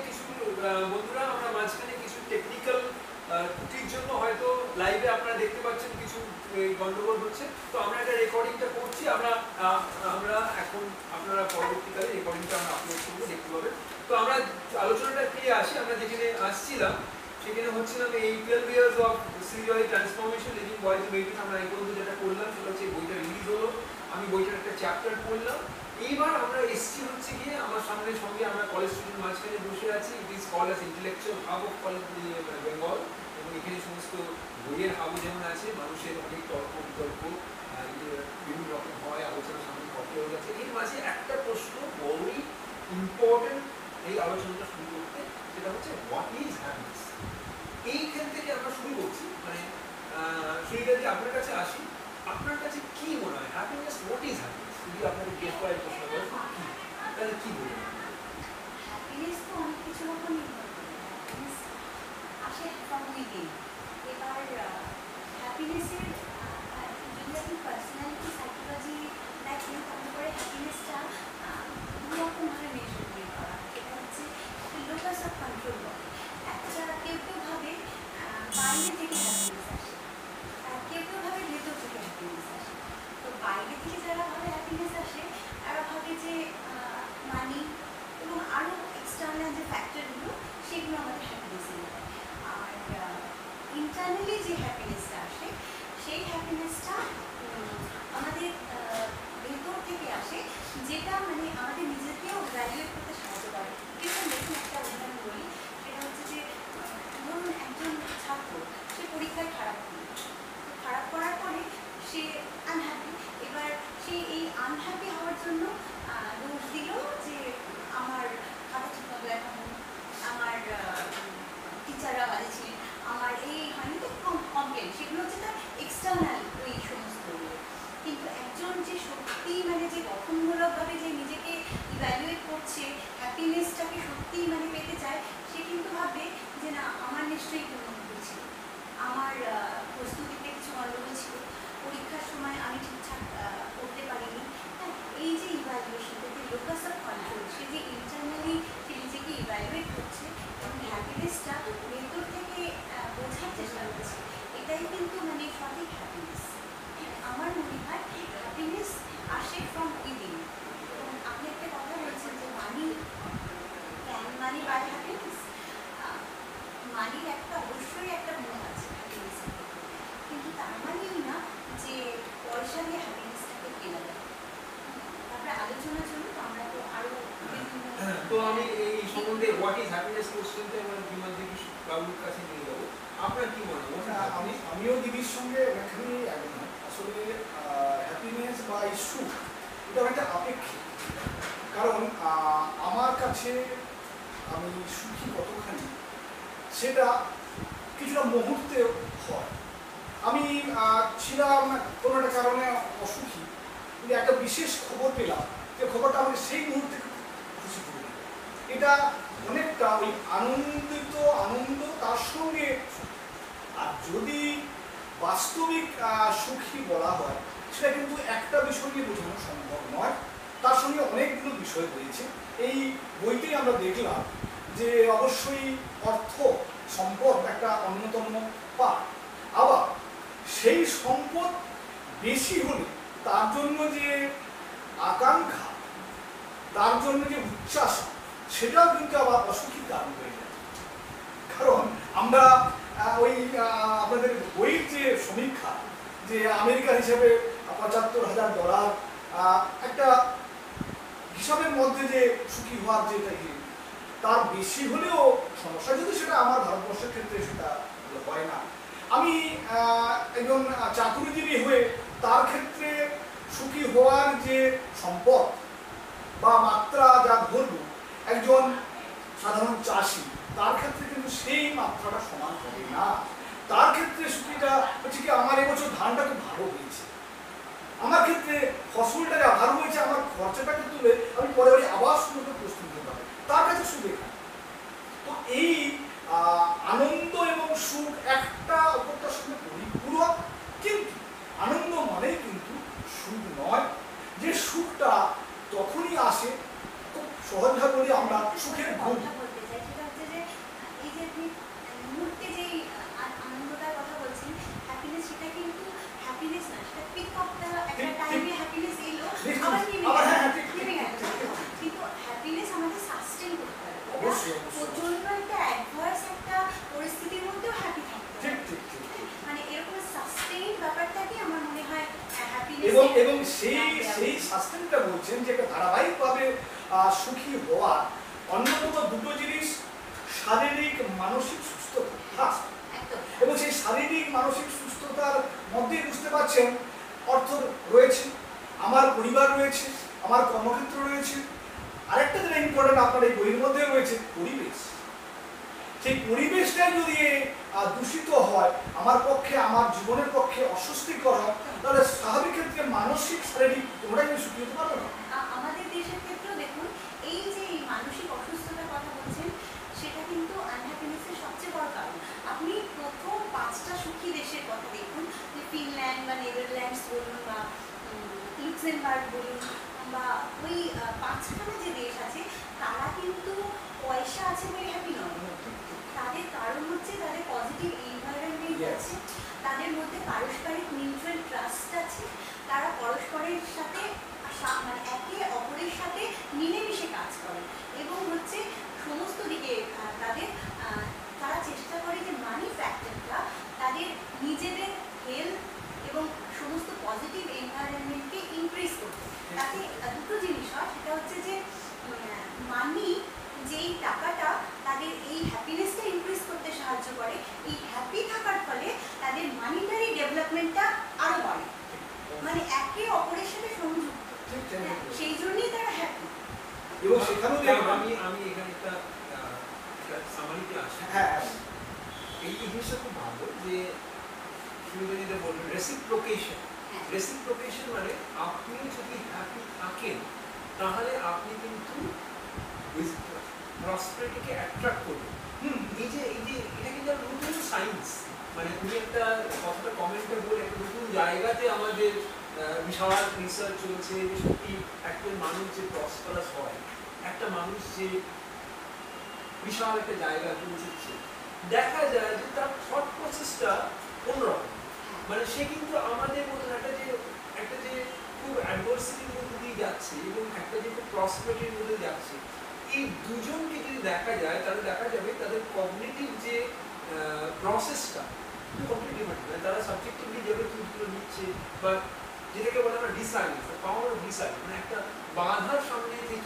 কিছু বন্ধুরা আমরা মাঝখানে কিছু টেকনিক্যাল ত্রুটির জন্য হয়তো লাইভে আপনারা দেখতে পাচ্ছেন কিছু গন্ডগোল হচ্ছে, তো আমরা এটা রেকর্ডিংটা করছি, আমরা এখন আপনারা পরবর্তীকালে রেকর্ডিংটা আমরা আপলোড করবো, দেখতে পাবেন। তো আমরা আলোচনাটা ফিরে আসি, আমরা যেখানে আসছিলাম সেখানে হচ্ছিলাম এই 12 years of Srijoy transformation leading boys to waiting। আমরা এই পর্যন্ত যেটা করলাম সেটা হচ্ছে বইটা রিলিজ হলো, আমি বইটার একটা চ্যাপ্টার পড়লাম। এইবার আমরা এসছি হচ্ছে গিয়ে আমার সামনে সঙ্গে আমরা কলেজ স্টুডেন্ট মাঝখানে বসে আছি। It is called as intellectual hub of college Bengal, এবং এখানে সমস্ত বইয়ের হাবও যেমন আছে, মানুষের অনেক তর্ক বিতর্ক বিভিন্ন রকম হয়, আলোচনা সামনে কপি হয়ে যাচ্ছে। এর মাঝে একটা প্রশ্ন বড়ই ইম্পর্টেন্ট এই আলোচনাটা শুরু করতে, সেটা হচ্ছে হোয়াট ইজ হ্যাপিনেস। এইখান থেকে আমরা শুরু করছি। মানে সুনিতাদি আপনার কাছে আসি, আপনার কাছে কি মনে হয় হ্যাপিনেস, হোয়াট ইজ হ্যাপিনেস? যদি আপনাকে জিজ্ঞেস করার প্রশ্ন করেন তাহলে কি বলবেন? হ্যাপিনেস তো অনেক কিছুর উপর নির্ভর করে। হ্যাপিনেস আসে ফ্রম উইদিন। এবার হ্যাপিনেসের যদি আপনি পার্সোনালিটি সাইকোলজি দেখেন তাহলে পরে হ্যাপিনেসটা দুরকমভাবে মেজার করে করা। এটা হচ্ছে লোকাস অফ কন্ট্রোল বলে। একটা কেউ কেউ ভাবে বাইরে থেকে হ্যাপিনেস আসে, আর কেউ কেউ ভাবে ভেতর থেকে হ্যাপিনেস আসে। তো বাইরে থেকে যারা ভাবে হ্যাপিনেস আসে তারা ভাবে যে মানি এবং আরও এক্সটার্নাল যে ফ্যাক্টরগুলো সেগুলো আমাদের হ্যাপিনেস এনে দেয়। আর ইন্টারনালি যে হ্যাপিনেসটা আসে সেই হ্যাপিনেসটা আমাদের ভেতর থেকে আসে, যেটা মানে আমাদের নিজেকেও ভ্যালুয়েট করতে সাহায্য করে। কিন্তু দেখুন একটা উদাহরণ বলি, সেটা হচ্ছে যে ধরুন একজন ছাত্র সে পরীক্ষায় খারাপ করল, খারাপ করার পরে সে আনহ্যাপি। এবার সে এই আনহ্যাপি হওয়ার জন্য দোষ দিল যে আমার খাতা ঠিকমতো লেখা হয়নি, আমার টিচাররা বাজে ছিলেন, আমার এই হয়নি, তো কমপ্লেন। সেগুলো হচ্ছে তার এক্সটার্নাল ওই সমস্ত। কিন্তু একজন যে সত্যি মানে যে গঠনমূলকভাবে যে নিজেকে ইভ্যালুয়েট করছে, হ্যাপিনেসটাকে সত্যিই মানে পেতে চায়, সে কিন্তু ভাববে যে না আমার নিশ্চয়ই কোনো ভুল ছিল, আমার প্রস্তুতিতে কিছু গণ্ডগোল ছিল, পরীক্ষার সময় আমি ঠিকঠাক করতে পারিনি। হ্যাঁ, এই যে ইভ্যালুয়েশনটা, যে লোকাস অফ কন্ট্রোল, সে যে ইন্টারনালি সে নিজেকে ইভ্যালুয়েট করছে এবং হ্যাপিনেসটা ভেতর থেকে বোঝার চেষ্টা করছে, এটাই কিন্তু মানে সঠিক হ্যাপিনেস। আমার মনে হয় হ্যাপিনেস আসে ফ্রম উইদিন। এবং আপনি একটা কথা বলছেন যে money can money by happiness. মানির একটা অবশ্যই একটা মূল আছে হ্যাপিনেসের, কিন্তু তার মানেই না যে পয়সা দিয়ে হ্যাপিনেসটাকে কেনা যায়। তারপরে আলোচনার জন্য আমরা তো আরও বিভিন্ন, তো আমি এই সম্বন্ধে হোয়াট ইজ হ্যাপিনেস কোশ্চেনটা আমার বিমানকে বাবুর কাছে নিয়ে যাবো। আপনার কি মনে হয়? আমিও দিদির সঙ্গে অনেকখানি একমত। আসলে হ্যাপিনেস বা সুখ এটা অনেকটা আপেক্ষিক। কারণ আমার কাছে আমি সুখী কতখানি সেটা কিছুটা মুহূর্তে হয়। আমি ছিলাম কোনো একটা কারণে অসুখী, কিন্তু একটা বিশেষ খবর পেলাম, যে খবরটা আমাকে সেই মুহূর্তে খুশি করে দিল। এটা অনেকটা ওই আনন্দ তার সঙ্গে। আর যদি বাস্তবিক সুখী বলা হয়, সেটা কিন্তু একটা বিষয় নিয়ে বোঝানো সম্ভব নয়, তার সঙ্গে অনেকগুলো বিষয় রয়েছে। এই বইতেই আমরা দেখলাম যে অবশ্যই অর্থ সম্পদ একটা অন্যতম পার্ট। আবার সেই সম্পদ বেশি হলে তার জন্য যে আকাঙ্ক্ষা, তার জন্য যে উচ্চাসা, সেটাও কিন্তু আবার অসুখীর কারণ হয়ে যায়। কারণ আমরা ওই আপনাদের বইয়ের যে সমীক্ষা, যে আমেরিকা হিসেবে $৭৫,০০০ একটা হিসাবের মধ্যে যে সুখী হওয়ার যেটা তার বেশি হলেও সমস্যা, যদি সেটা আমার ভারতবর্ষের ক্ষেত্রে সেটা হয় না। আমি একজন চাকুরিজীবী হয়ে তার ক্ষেত্রে সুখী হওয়ার যে সম্পদ বা মাত্রা যা ধরব, একজন সাধারণ চাষি তার ক্ষেত্রে কিন্তু সেই মাত্রাটা সমান হবে না। তার ক্ষেত্রে সুখীটা হচ্ছে কি, আমার এবছর ধানটা খুব ভালো হয়েছে, আমার ক্ষেত্রে ফসলটা যা ভালো হয়েছে, আমার খরচাটাকে তুলে আমি পরে আবার সুন্দর প্রস্তুত হতে পারি, তার কাছে সুখ এখানে। তো এই আনন্দ এবং সুখ একটা অপরটার সঙ্গে পরিপূরক, কিন্তু আনন্দ মানেই কিন্তু সুখ নয়। যে সুখটা তখনই আসে, খুব সহজভাবে বলি আমরা সুখের ঘুম। এবং সেই শাস্ত্রটা বলছেন যে ধারাবাহিকভাবে সুখী হওয়া অন্যতম দুটো জিনিস, শারীরিক মানসিক সুস্থতা ফার্স্ট। একদম এবং সেই শারীরিক মানসিক সুস্থতার মধ্যেই বুঝতে পারছেন অর্থ রয়েছে, আমার পরিবার রয়েছে, আমার কর্মক্ষেত্র রয়েছে, আরেকটা যেটা ইম্পর্টেন্ট আপনার এই বইয়ের মধ্যে রয়েছে পরিবেশ। সেই পরিবেশটাই যদি দূষিত হয়, আমার পক্ষে, আমার জীবনের পক্ষে অস্বস্তিকর হয়, তাহলে স্বাভাবিক ক্ষেত্রে মানসিক শারীরিক কোনোটাই আমি সুখী হতে পারবো না। আমাদের দেশের ক্ষেত্রেও দেখুন এই যে এই মানসিক অসুস্থতার কথা বলছেন, সেটা কিন্তু আনহ্যাপিনেসের সবচেয়ে বড় কারণ। আপনি প্রথম 5টা সুখী দেশের কথা দেখুন, যে ফিনল্যান্ড বা নেদারল্যান্ডস বলুন বা লুক্সেমবার্গ বলুন বা ওই 5খানা যে দেশ আছে, তারা কিন্তু পয়সা আছে বলে হ্যাপি নয়। তাদের কারণ হচ্ছে তাদের পজিটিভ এনভায়রনমেন্ট আছে, তাদের মধ্যে পারস্পরিক মিউচুয়াল ট্রাস্ট আছে, তারা পরস্পরের সাথে মানে একে অপরের সাথে মিলেমিশে কাজ করে এবং হচ্ছে সমস্ত দিকে তারা চেষ্টা করে যে মানি ফ্যাক্টরটা তাদের নিজেদের হেলথ এবং সমস্ত পজিটিভ এনভায়রনমেন্টকে ইনক্রিজ করতে। তাতে দুটো জিনিস হয়, সেটা হচ্ছে যে মানি, যেই টাকাটা তাদের এই হ্যাপিনেসটা ইনক্রিজ করতে সাহায্য করে, এই হ্যাপি থাকার ফলে তাদের মানিটারি ডেভেলপমেন্টটা আরও বাড়ে, মানে একে অপরের সাথে সংযুক্ত, সেই জন্যই তারা হ্যাপি। এবং সেখানেও আমি এখানে একটা সামারিতে আসি। হ্যাঁ, এই জিনিসটা খুব ভালো যে সুবিধা বলবেন রেসিপ্রোকেশন। রেসিপ্রোকেশন মানে আপনি যদি হ্যাপি থাকেন তাহলে আপনি কিন্তু প্রসপেরিটিকে অ্যাট্রাক্ট করবেন। এই যে এটা কিন্তু নতুন সায়েন্স, মানে উনি একটা কথাটা কমেন্টে বলে একটা নতুন জায়গাতে আমাদের বিশাল রিসার্চ চলছে যে সত্যি একটা মানুষ যে প্রসপারাস হয়, একটা মানুষ যে বিশাল একটা জায়গা পৌঁছচ্ছে, দেখা যায় যে তার থট প্রসেসটা অন্যরকম। মানে সে কিন্তু আমাদের মতন একটা যে খুব অ্যাডভার্সিটির মধ্যে দিয়ে যাচ্ছে এবং একটা যে খুব প্রসপেরিটির মধ্যে যাচ্ছে, এই দুজনকে যদি দেখা যায় তাহলে দেখা যাবে তাদের কগনিটিভ যে প্রসেসটা কমপ্লিটলি মানে তারা সাবজেক্টিভলি যেভাবে চিন্তাগুলো নিচ্ছে বা যেটাকে বলে আমরা ডিসাইলেন্স, পাওয়ার অফ ডিসাইলেন্স, মানে একটা বাধার সামনে থেকে